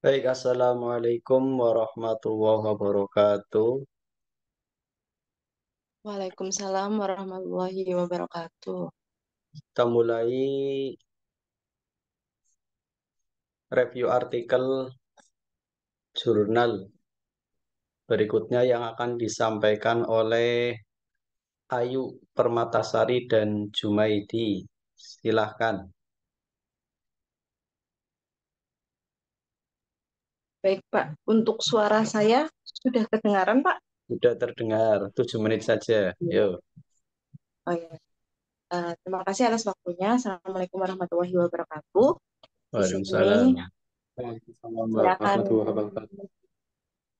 Baik, Assalamualaikum warahmatullahi wabarakatuh. Waalaikumsalam warahmatullahi wabarakatuh. Kita mulai review artikel jurnal berikutnya yang akan disampaikan oleh Ayu Permatasari dan Jumaidi. Silahkan, Baik, Pak. Untuk suara saya sudah kedengaran, Pak? sudah terdengar 7 menit saja. Iya. Yuk, Oh, iya. Terima kasih atas waktunya. Assalamualaikum warahmatullahi wabarakatuh. Di sini Waalaikumsalam. Waalaikumsalam saya akan warahmatullahi wabarakatuh.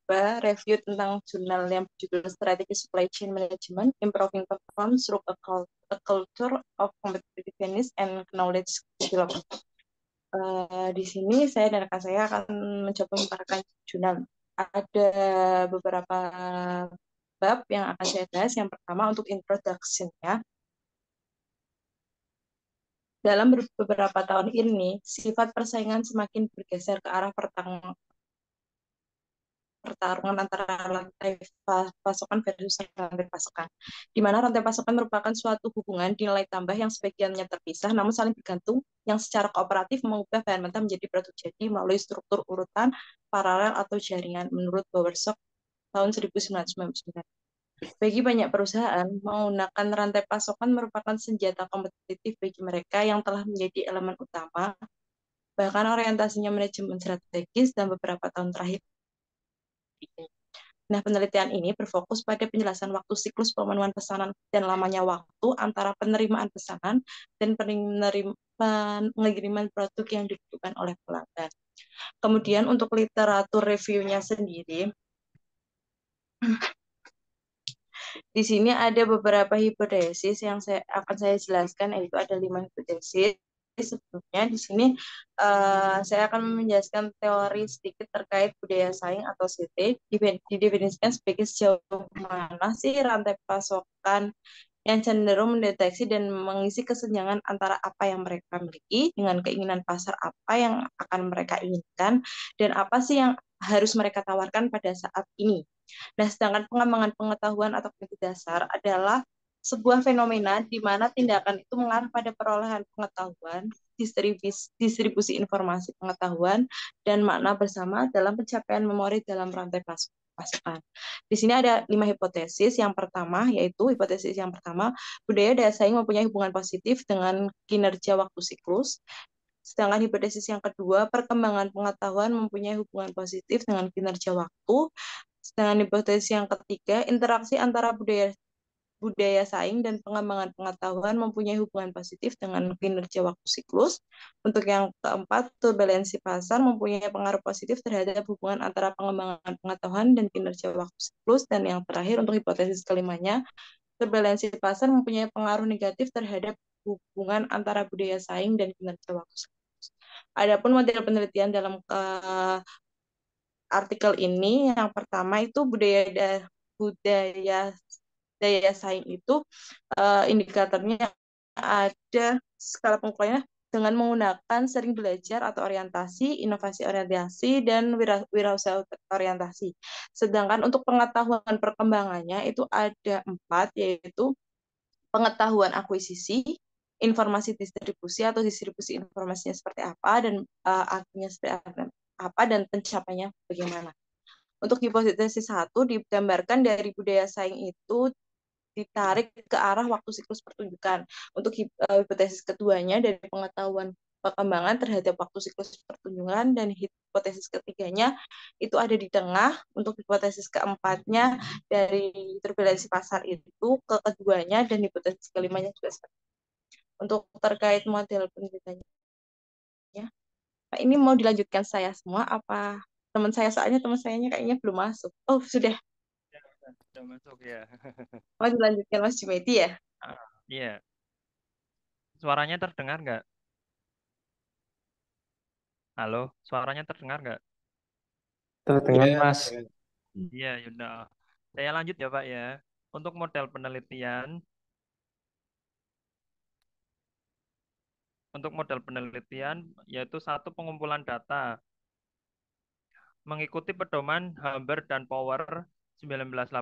mencoba review tentang jurnal yang berjudul Strategic Supply Chain Management, Improving Performance Through a Culture of Competitiveness and Knowledge Development. Di sini saya dan rekan saya akan mencoba memaparkan jurnal. Ada beberapa bab yang akan saya bahas. Yang pertama untuk introduction-nya. Dalam beberapa tahun ini, sifat persaingan semakin bergeser ke arah pertarungan antara rantai pasokan versus rantai pasokan. Di mana rantai pasokan merupakan suatu hubungan nilai tambah yang sebagiannya terpisah namun saling bergantung yang secara kooperatif mengubah bahan mentah menjadi produk jadi melalui struktur urutan paralel atau jaringan menurut Bowersock tahun 1999. Bagi banyak perusahaan, menggunakan rantai pasokan merupakan senjata kompetitif bagi mereka yang telah menjadi elemen utama, bahkan orientasinya manajemen strategis dan beberapa tahun terakhir. Nah, penelitian ini berfokus pada penjelasan waktu siklus pemenuhan pesanan dan lamanya waktu antara penerimaan pesanan dan pengiriman produk yang dibutuhkan oleh pelanggan. Kemudian untuk literatur reviewnya sendiri, di sini ada beberapa hipotesis yang saya jelaskan, yaitu ada 5 hipotesis. Sebelumnya di sini saya akan menjelaskan teori sedikit terkait budaya saing atau CT, didefinisikan sebagai sejauh mana sih rantai pasokan yang cenderung mendeteksi dan mengisi kesenjangan antara apa yang mereka miliki dengan keinginan pasar apa yang akan mereka inginkan dan apa sih yang harus mereka tawarkan pada saat ini. Nah, sedangkan pengembangan pengetahuan atau kritik dasar adalah sebuah fenomena di mana tindakan itu mengarah pada perolehan pengetahuan, distribusi informasi pengetahuan, dan makna bersama dalam pencapaian memori dalam rantai pasokan. Di sini ada 5 hipotesis. Yang pertama, yaitu hipotesis yang pertama, budaya daya saing mempunyai hubungan positif dengan kinerja waktu siklus. Sedangkan hipotesis yang kedua, perkembangan pengetahuan mempunyai hubungan positif dengan kinerja waktu. Sedangkan hipotesis yang ketiga, interaksi antara budaya budaya saing dan pengembangan pengetahuan mempunyai hubungan positif dengan kinerja waktu siklus. Untuk yang keempat, turbulensi pasar mempunyai pengaruh positif terhadap hubungan antara pengembangan pengetahuan dan kinerja waktu siklus. Dan yang terakhir, untuk hipotesis kelimanya, turbulensi pasar mempunyai pengaruh negatif terhadap hubungan antara budaya saing dan kinerja waktu siklus. Adapun model penelitian dalam artikel ini, yang pertama itu budaya daya saing itu indikatornya ada skala pengukurannya dengan menggunakan sering belajar atau orientasi, inovasi orientasi, dan wirausaha orientasi. Sedangkan untuk pengetahuan perkembangannya itu ada 4, yaitu pengetahuan akuisisi, informasi distribusi atau distribusi informasinya seperti apa, dan artinya seperti apa, dan pencapaiannya bagaimana. Untuk hipotesis 1 digambarkan dari budaya saing itu ditarik ke arah waktu siklus pertunjukan. Untuk hipotesis keduanya dari pengetahuan perkembangan terhadap waktu siklus pertunjukan, dan hipotesis ketiganya itu ada di tengah. Untuk hipotesis keempatnya dari turbulensi pasar itu ke keduanya, dan hipotesis kelimanya juga seperti itu. Untuk terkait model penelitiannya, Pak, ini mau dilanjutkan saya semua apa teman saya, soalnya teman sayanya kayaknya belum masuk. Oh, sudah. Ya, udah masuk ya. Mau dilanjutkan Mas Jumaidi ya? Ah, iya, suaranya terdengar nggak? Halo, suaranya terdengar nggak? ya, Terdengar, Mas. Iya, yaudah. Saya lanjut ya, Pak ya. Untuk model penelitian, yaitu satu pengumpulan data. mengikuti pedoman Humber dan Power 1985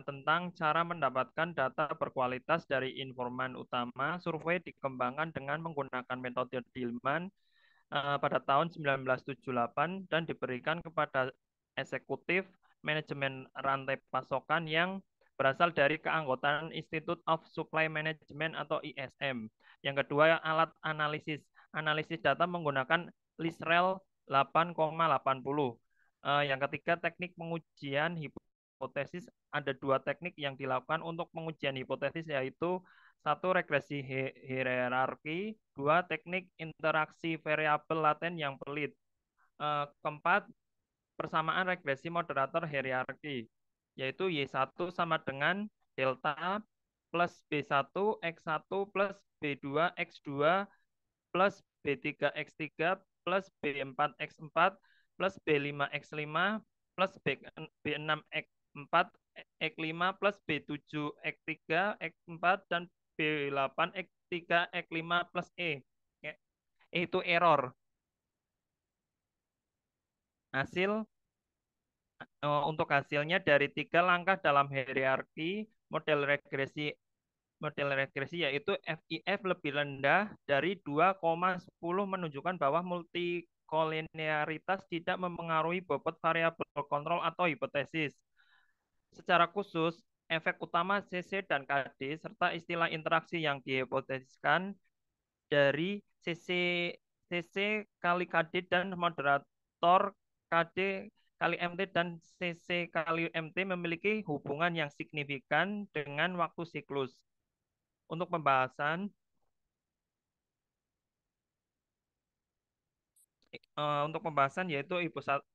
tentang cara mendapatkan data berkualitas dari informan utama. Survei dikembangkan dengan menggunakan metode Dillman pada tahun 1978 dan diberikan kepada eksekutif manajemen rantai pasokan yang berasal dari keanggotaan Institute of Supply Management atau ISM. Yang kedua, alat analisis. Analisis data menggunakan LISREL 8,80. Yang ketiga, teknik pengujian hipotesis. Ada dua teknik yang dilakukan untuk pengujian hipotesis, yaitu satu, regresi hierarki, dua, teknik interaksi variabel laten yang pelit. Keempat, persamaan regresi moderator hierarki, yaitu Y1 sama dengan delta plus B1 X1 plus B2 X2 plus B3 X3 plus B4 X4 plus B5 X5 plus B6 X4 X5 plus B7 X3 X4 dan B8 X3 X5 plus E. Itu error. Untuk hasilnya dari 3 langkah dalam hierarki model regresi yaitu FIF lebih rendah dari 2,10 menunjukkan bahwa multikolinearitas tidak mempengaruhi bobot variabel kontrol atau hipotesis. Secara khusus, efek utama CC dan KD serta istilah interaksi yang dihipotesiskan dari CC kali KD dan moderator KD kali MT dan CC kali MT memiliki hubungan yang signifikan dengan waktu siklus. Untuk pembahasan yaitu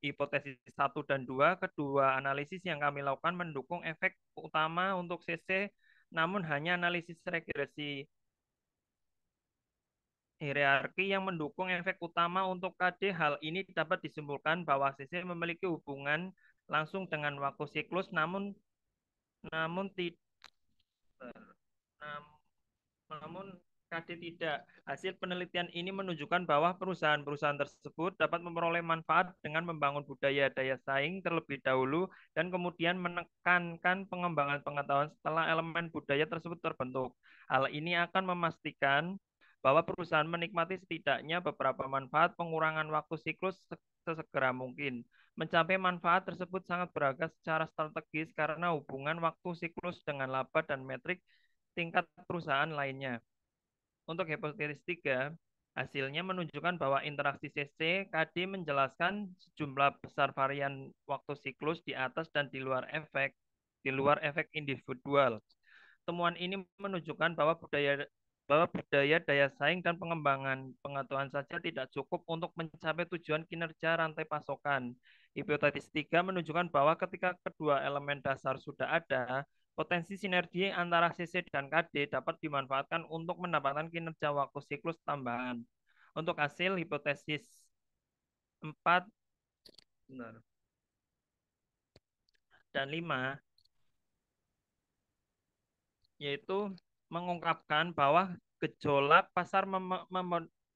hipotesis 1 dan 2, kedua analisis yang kami lakukan mendukung efek utama untuk CC, namun hanya analisis regresi hierarki yang mendukung efek utama untuk KD. Hal ini dapat disimpulkan bahwa CC memiliki hubungan langsung dengan waktu siklus, namun KD tidak. Hasil penelitian ini menunjukkan bahwa perusahaan-perusahaan tersebut dapat memperoleh manfaat dengan membangun budaya daya saing terlebih dahulu dan kemudian menekankan pengembangan pengetahuan setelah elemen budaya tersebut terbentuk. Hal ini akan memastikan bahwa perusahaan menikmati setidaknya beberapa manfaat pengurangan waktu siklus sesegera mungkin. Mencapai manfaat tersebut sangat beragam secara strategis karena hubungan waktu siklus dengan laba dan metrik tingkat perusahaan lainnya. Untuk hipotesis 3, hasilnya menunjukkan bahwa interaksi CC KD menjelaskan sejumlah besar varian waktu siklus di atas dan di luar efek individual. Temuan ini menunjukkan bahwa budaya daya saing dan pengembangan pengetahuan saja tidak cukup untuk mencapai tujuan kinerja rantai pasokan. Hipotesis 3 menunjukkan bahwa ketika kedua elemen dasar sudah ada, potensi sinergi antara CC dan KD dapat dimanfaatkan untuk mendapatkan kinerja waktu siklus tambahan. Untuk hasil hipotesis 4 dan 5, yaitu mengungkapkan bahwa gejolak pasar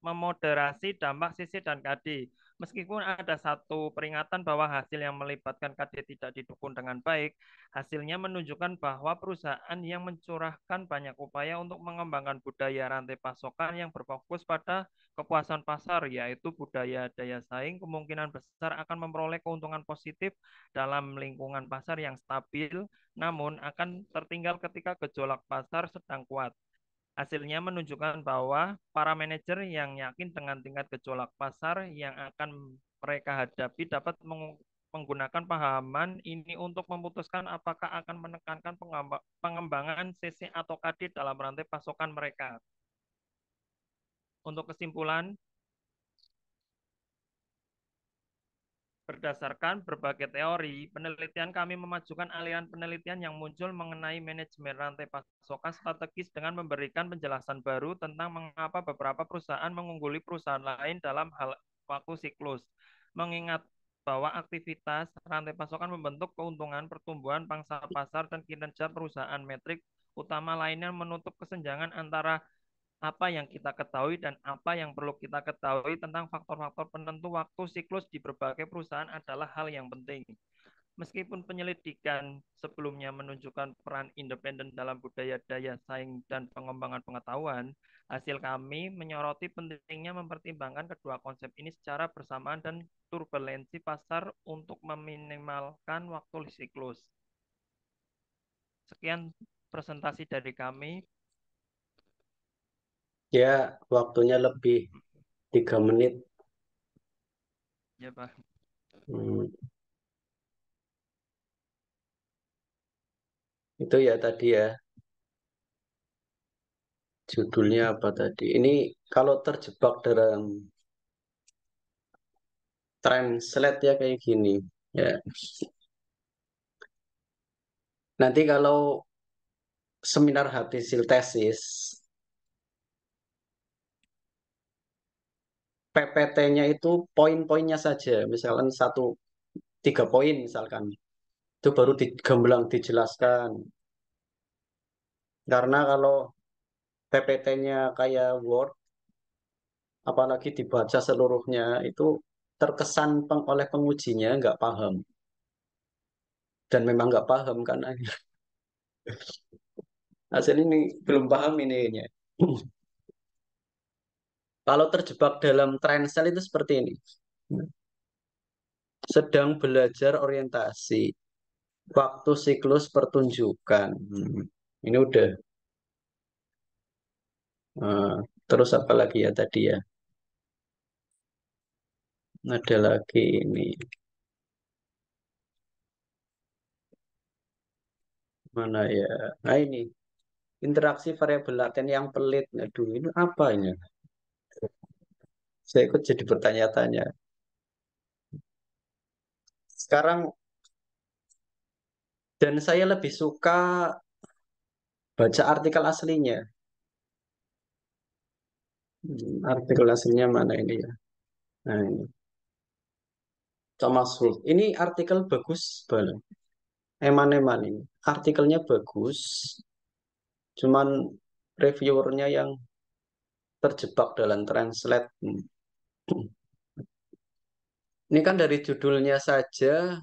memoderasi dampak CC dan KD. Meskipun ada satu peringatan bahwa hasil yang melibatkan KD tidak didukung dengan baik, hasilnya menunjukkan bahwa perusahaan yang mencurahkan banyak upaya untuk mengembangkan budaya rantai pasokan yang berfokus pada kepuasan pasar, yaitu budaya daya saing, kemungkinan besar akan memperoleh keuntungan positif dalam lingkungan pasar yang stabil, namun akan tertinggal ketika gejolak pasar sedang kuat. Hasilnya menunjukkan bahwa para manajer yang yakin dengan tingkat gejolak pasar yang akan mereka hadapi dapat menggunakan pahaman ini untuk memutuskan apakah akan menekankan pengembangan CC atau KD dalam rantai pasokan mereka. Untuk kesimpulan, berdasarkan berbagai teori, penelitian kami memajukan aliran penelitian yang muncul mengenai manajemen rantai pasokan strategis dengan memberikan penjelasan baru tentang mengapa beberapa perusahaan mengungguli perusahaan lain dalam hal waktu siklus. Mengingat bahwa aktivitas rantai pasokan membentuk keuntungan, pertumbuhan pangsa pasar, dan kinerja perusahaan, metrik utama lainnya menutup kesenjangan antara apa yang kita ketahui dan apa yang perlu kita ketahui tentang faktor-faktor penentu waktu siklus di berbagai perusahaan adalah hal yang penting. Meskipun penyelidikan sebelumnya menunjukkan peran independen dalam budaya daya saing dan pengembangan pengetahuan, hasil kami menyoroti pentingnya mempertimbangkan kedua konsep ini secara bersamaan dan turbulensi pasar untuk meminimalkan waktu siklus. Sekian presentasi dari kami. Ya, waktunya lebih 3 menit. Ya, Pak. Hmm, itu ya tadi ya. Judulnya apa tadi? Ini kalau terjebak dalam translate ya kayak gini. Ya. Nanti kalau seminar hasil tesis, PPT-nya itu poin-poinnya saja. Misalkan 3 poin misalkan. Itu baru digamblang dijelaskan. Karena kalau PPT-nya kayak Word, apalagi dibaca seluruhnya, itu terkesan oleh pengujinya nggak paham. Dan memang nggak paham karena hasil ini belum paham ininya. Kalau terjebak dalam trendsel itu seperti ini. Sedang belajar orientasi. Waktu siklus pertunjukan. Ini udah. Eh, terus apa lagi ya tadi ya? Ada lagi ini. Mana ya? Nah ini. Interaksi variabel laten yang pelit. Aduh, ini apa ini? Saya ikut jadi bertanya-tanya. Sekarang, dan saya lebih suka baca artikel aslinya. Artikel aslinya mana ini ya? Nah, ini. Thomas Holt. Ini artikel bagus banget. Eman-eman ini. Artikelnya bagus. Cuman reviewernya yang terjebak dalam translate. Ini kan dari judulnya saja,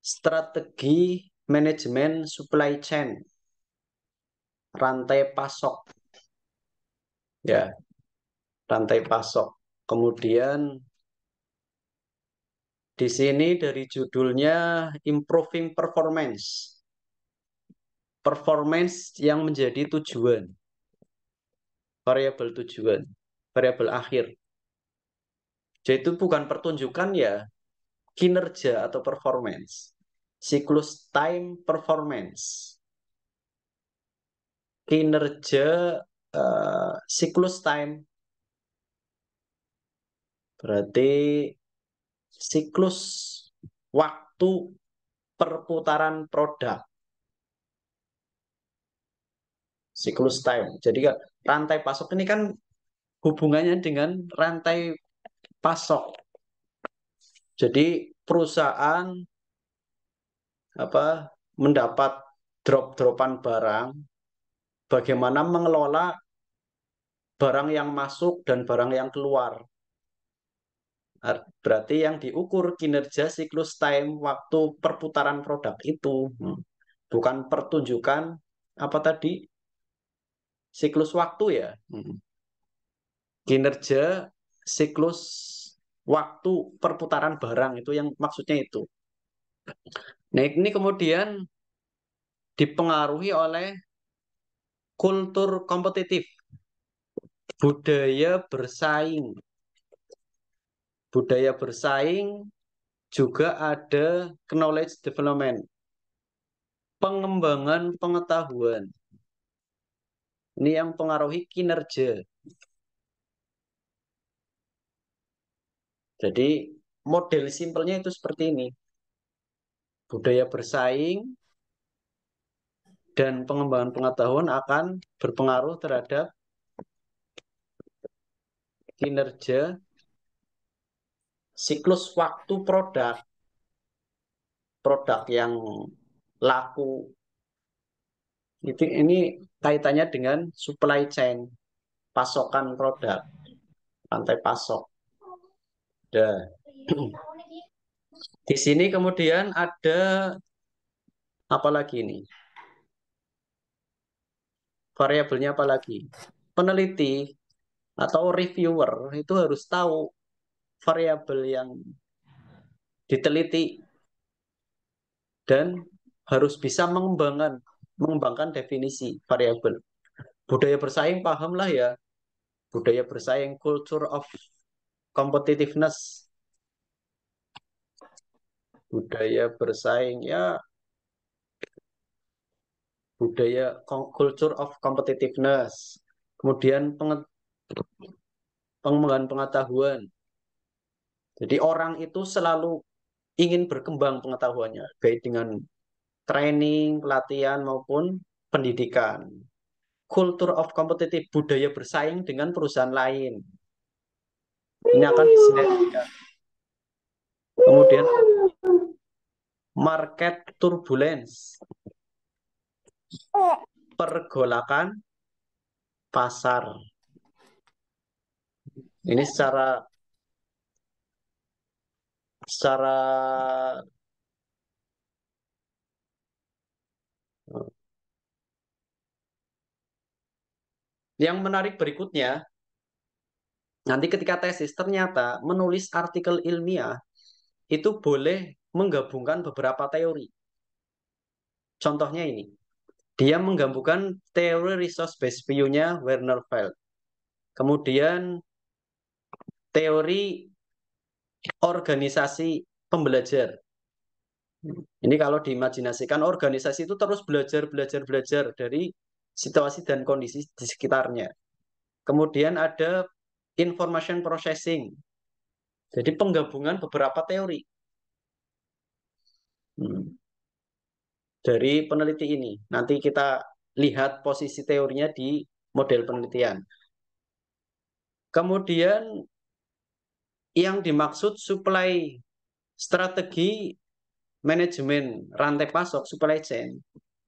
strategi manajemen supply chain, rantai pasok. Ya, rantai pasok. Kemudian di sini dari judulnya improving performance. Performance yang menjadi tujuan, variabel tujuan, variabel akhir. Jadi itu bukan pertunjukan ya, kinerja atau performance. Siklus time performance. Kinerja siklus time berarti siklus waktu perputaran produk. Siklus time. Jadi rantai pasok ini kan hubungannya dengan rantai pasok. Jadi perusahaan apa mendapat drop-dropan barang, bagaimana mengelola barang yang masuk dan barang yang keluar. Berarti yang diukur kinerja siklus time waktu perputaran produk itu. Bukan pertunjukan apa tadi? Siklus waktu ya. Kinerja siklus waktu perputaran barang itu yang maksudnya itu. Nah, ini kemudian dipengaruhi oleh kultur kompetitif, budaya bersaing. Budaya bersaing juga ada knowledge development, pengembangan pengetahuan. Ini yang pengaruhi kinerja. Jadi model simpelnya itu seperti ini. Budaya bersaing dan pengembangan pengetahuan akan berpengaruh terhadap kinerja siklus waktu produk. Produk yang laku. Ini kaitannya dengan supply chain, pasokan produk, rantai pasok. Dah. Di sini kemudian ada apa lagi ini? Variabelnya apa lagi? Peneliti atau reviewer itu harus tahu variabel yang diteliti dan harus bisa mengembangkan definisi variabel. Budaya bersaing pahamlah ya. Budaya bersaing, culture of competitiveness. Budaya bersaing ya, budaya culture of competitiveness. Kemudian pengembangan pengetahuan. Jadi orang itu selalu ingin berkembang pengetahuannya, baik dengan training, pelatihan maupun pendidikan. Culture of competitive, budaya bersaing dengan perusahaan lain. Ini akan disinergikan. Kemudian market turbulence, pergolakan pasar. Ini secara yang menarik berikutnya, nanti ketika tesis ternyata menulis artikel ilmiah itu boleh menggabungkan beberapa teori. Contohnya ini, dia menggabungkan teori resource based view-nya Werner Feld. Kemudian teori organisasi pembelajar. Ini kalau diimajinasikan organisasi itu terus belajar dari situasi dan kondisi di sekitarnya. Kemudian ada information processing. Jadi penggabungan beberapa teori dari peneliti ini. Nanti kita lihat posisi teorinya di model penelitian. Kemudian yang dimaksud supply strategi manajemen rantai pasok supply chain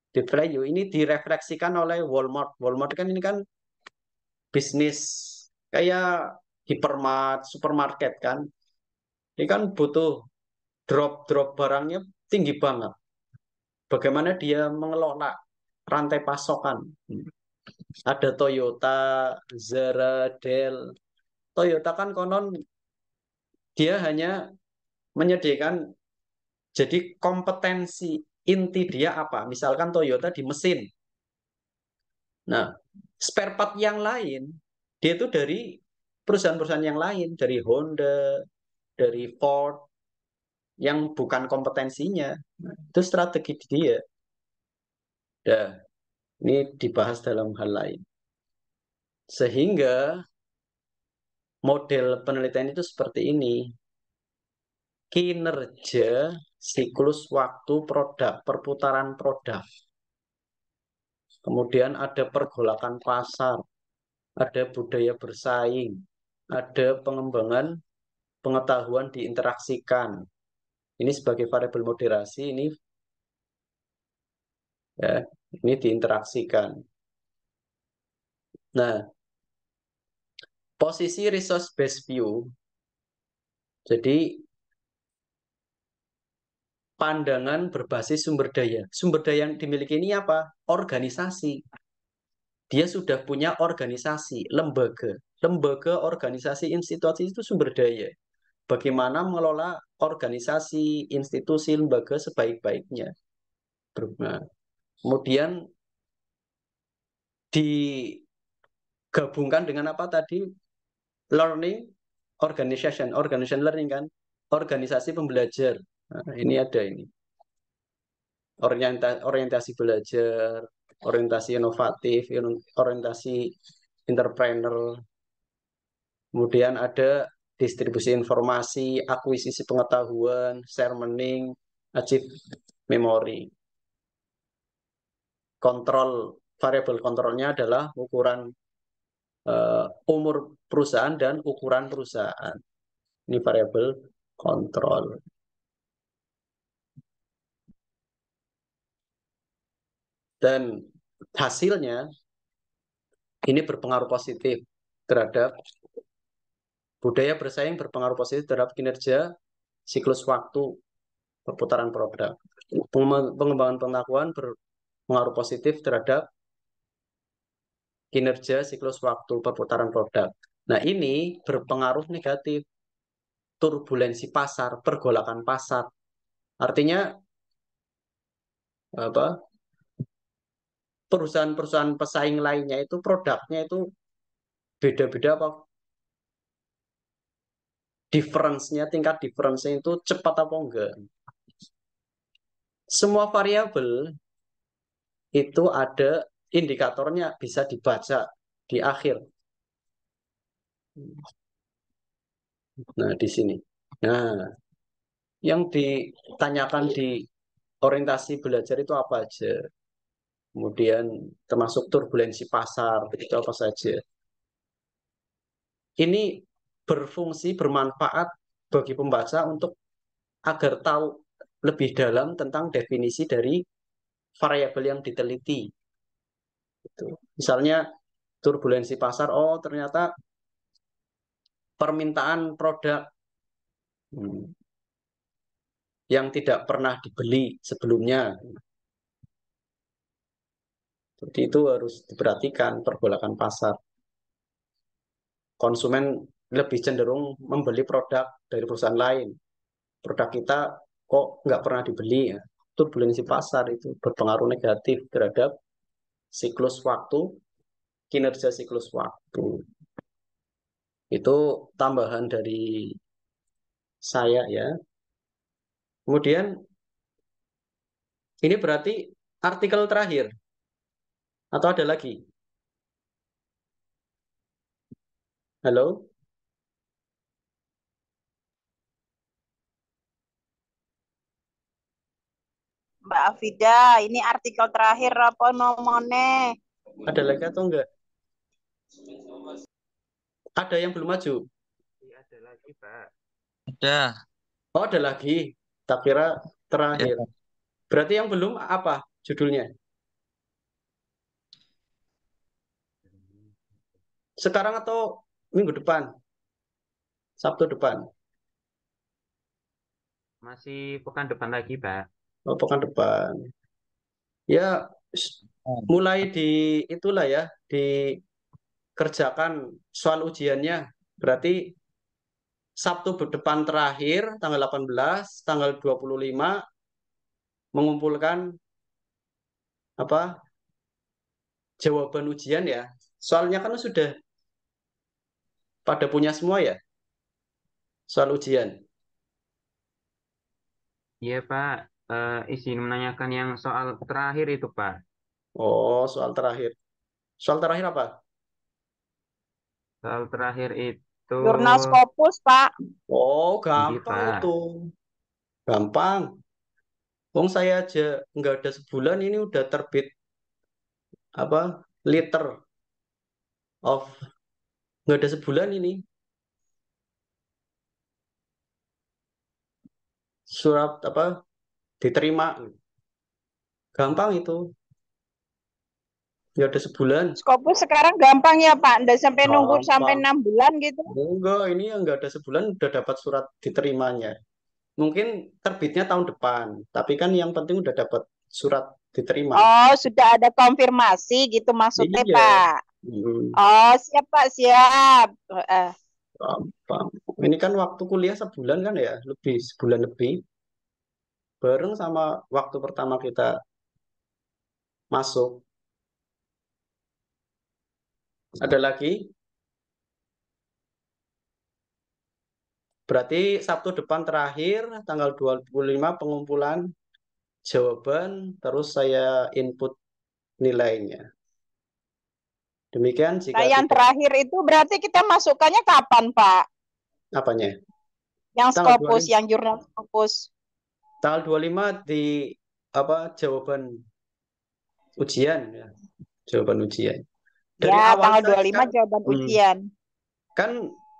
di value ini direfleksikan oleh Walmart. Walmart kan ini kan bisnis kayak hypermart, supermarket kan. Ini kan butuh drop barangnya tinggi banget. Bagaimana dia mengelola rantai pasokan? Ada Toyota, Zara, Dell. Toyota kan konon dia hanya menyediakan, jadi kompetensi inti dia apa? Misalkan Toyota di mesin. Nah, spare part yang lain, dia itu dari perusahaan-perusahaan yang lain, dari Honda, dari Ford, yang bukan kompetensinya. Nah, itu strategi dia. Nah, ini dibahas dalam hal lain. Sehingga model penelitian itu seperti ini. Kinerja siklus waktu produk, perputaran produk. Kemudian ada pergolakan pasar, ada budaya bersaing, ada pengembangan pengetahuan diinteraksikan. Ini sebagai variabel moderasi, ini diinteraksikan. Nah, posisi resource based view. Jadi pandangan berbasis sumber daya. Sumber daya yang dimiliki ini apa? Organisasi. Dia sudah punya organisasi, lembaga. Lembaga, organisasi, institusi itu sumber daya. Bagaimana mengelola organisasi, institusi, lembaga sebaik-baiknya. Nah, kemudian digabungkan dengan apa tadi? Learning, organization learning kan? Organisasi pembelajar. Nah, ini ada ini. Orientasi belajar, orientasi inovatif, orientasi entrepreneur. Kemudian ada distribusi informasi, akuisisi pengetahuan, share learning, achieve memory. Variabel kontrolnya adalah ukuran umur perusahaan dan ukuran perusahaan. Ini variabel kontrol. Dan hasilnya ini berpengaruh positif terhadap budaya bersaing, berpengaruh positif terhadap kinerja siklus waktu perputaran produk. Pengembangan pengetahuan berpengaruh positif terhadap kinerja siklus waktu perputaran produk. Nah, ini berpengaruh negatif, turbulensi pasar, pergolakan pasar. Artinya apa? Perusahaan-perusahaan pesaing lainnya itu produknya itu beda-beda apa difference-nya, tingkat difference-nya itu cepat apa enggak. Semua variabel itu ada indikatornya, bisa dibaca di akhir. Nah, di sini. Nah, yang ditanyakan di orientasi belajar itu apa aja? Kemudian termasuk turbulensi pasar, itu apa saja? Ini berfungsi, bermanfaat bagi pembaca untuk agar tahu lebih dalam tentang definisi dari variabel yang diteliti. Gitu. Misalnya turbulensi pasar, oh ternyata permintaan produk yang tidak pernah dibeli sebelumnya. Jadi itu harus diperhatikan pergolakan pasar. Konsumen lebih cenderung membeli produk dari perusahaan lain. Produk kita kok nggak pernah dibeli ya. Turbulensi pasar itu berpengaruh negatif terhadap siklus waktu, kinerja siklus waktu. Itu tambahan dari saya ya. Kemudian ini berarti artikel terakhir atau ada lagi? Halo? Mbak Afida, ini artikel terakhir apa nomornya? Ada lagi atau enggak? Ada yang belum maju? Ada lagi, Pak. Ada. Oh, ada lagi. Tak kira terakhir. Ya. Berarti yang belum apa judulnya? Sekarang atau minggu depan? Sabtu depan? Masih pekan depan lagi, Pak. Oh, pekan depan. Ya, mulai di itulah ya, dikerjakan soal ujiannya. Berarti Sabtu depan terakhir, tanggal 18, tanggal 25, mengumpulkan apa jawaban ujian ya. Soalnya kan sudah pada punya semua ya, soal ujian. Iya, Pak. Izin menanyakan yang soal terakhir itu, Pak. Oh, soal terakhir. Soal terakhir apa? Soal terakhir itu, Jurnal Scopus, Pak. Oh, iya, gampang Pak. itu. Gampang. Wong saya aja nggak ada sebulan ini udah terbit apa liter of nggak ada sebulan ini surat apa diterima. Gampang itu. Nggak ada sebulan. Scopus sekarang gampang ya, Pak. Nggak sampai nunggu sampai Gampang. 6 bulan gitu. Enggak, ini yang nggak ada sebulan udah dapat surat diterimanya. Mungkin terbitnya tahun depan, tapi kan yang penting udah dapat surat diterima. Oh, sudah ada konfirmasi gitu maksudnya, Iya. Pak. Hmm, Oh, siap, Pak. Siap. gampang. Ini kan waktu kuliah sebulan kan ya, lebih sebulan lebih. Bareng sama waktu pertama kita masuk. Ada lagi? Berarti Sabtu depan terakhir, tanggal 25 pengumpulan jawaban, terus saya input nilainya. Demikian Nah, jika yang tidak terakhir itu berarti kita masukkannya kapan, Pak? apanya? Yang Tanggal Scopus, 25, yang jurnal Scopus. tanggal 25 di apa jawaban ujian ya, jawaban ujian. Dari Ya, awal tanggal saja 25 jawaban ujian. kan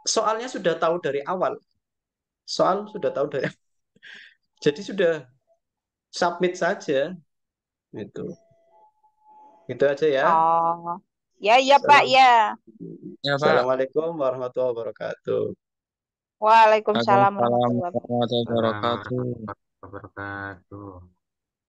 soalnya sudah tahu dari awal. Soal sudah tahu dari jadi sudah submit saja itu. Itu aja ya. Oh, Ya, iya Pak, Salam. ya. Ya, Pak. Assalamualaikum warahmatullahi wabarakatuh. Waalaikumsalam Waalaikumsalam warahmatullahi wabarakatuh. warahmatullahi wabarakatuh. Assalamualaikum warahmatullahi wabarakatuh.